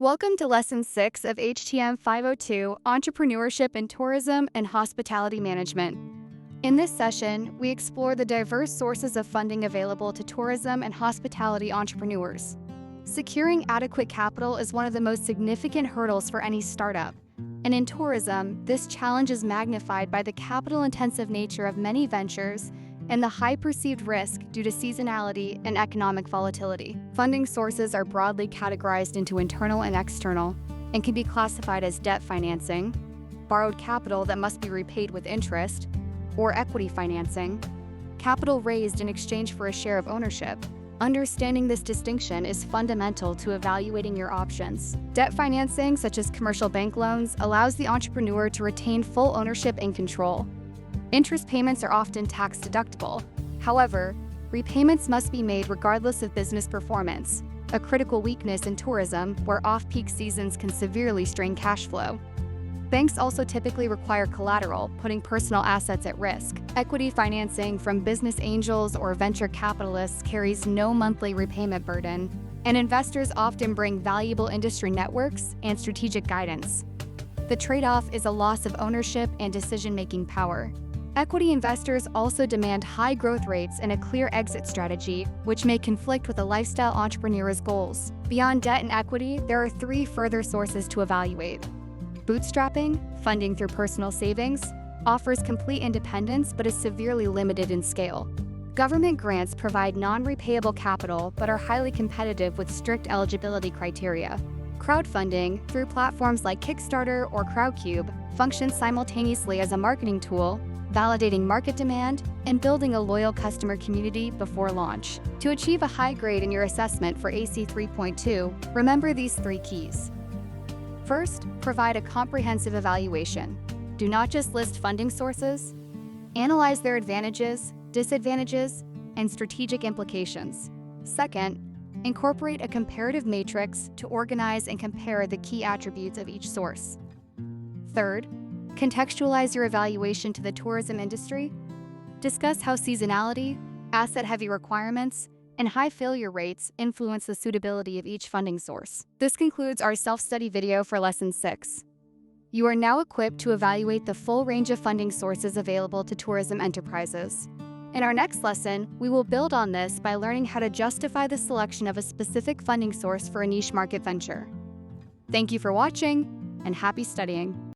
Welcome to Lesson 6 of HTM502 Entrepreneurship in Tourism and Hospitality Management. In this session, we explore the diverse sources of funding available to tourism and hospitality entrepreneurs. Securing adequate capital is one of the most significant hurdles for any startup. And in tourism, this challenge is magnified by the capital-intensive nature of many ventures and the high perceived risk due to seasonality and economic volatility. Funding sources are broadly categorized into internal and external, and can be classified as debt financing, borrowed capital that must be repaid with interest, or equity financing, capital raised in exchange for a share of ownership. Understanding this distinction is fundamental to evaluating your options. Debt financing, such as commercial bank loans, allows the entrepreneur to retain full ownership and control. Interest payments are often tax-deductible. However, repayments must be made regardless of business performance, a critical weakness in tourism where off-peak seasons can severely strain cash flow. Banks also typically require collateral, putting personal assets at risk. Equity financing from business angels or venture capitalists carries no monthly repayment burden, and investors often bring valuable industry networks and strategic guidance. The trade-off is a loss of ownership and decision-making power. Equity investors also demand high growth rates and a clear exit strategy, which may conflict with a lifestyle entrepreneur's goals. Beyond debt and equity, there are three further sources to evaluate. Bootstrapping, funding through personal savings, offers complete independence but is severely limited in scale. Government grants provide non-repayable capital but are highly competitive with strict eligibility criteria. Crowdfunding, through platforms like Kickstarter or Crowdcube, functions simultaneously as a marketing tool, validating market demand, and building a loyal customer community before launch. To achieve a high grade in your assessment for AC 3.2, remember these three keys. First, provide a comprehensive evaluation. Do not just list funding sources. Analyze their advantages, disadvantages, and strategic implications. Second, incorporate a comparative matrix to organize and compare the key attributes of each source. Third, contextualize your evaluation to the tourism industry. Discuss how seasonality, asset-heavy requirements, and high failure rates influence the suitability of each funding source. This concludes our self-study video for Lesson 6. You are now equipped to evaluate the full range of funding sources available to tourism enterprises. In our next lesson, we will build on this by learning how to justify the selection of a specific funding source for a niche market venture. Thank you for watching, and happy studying.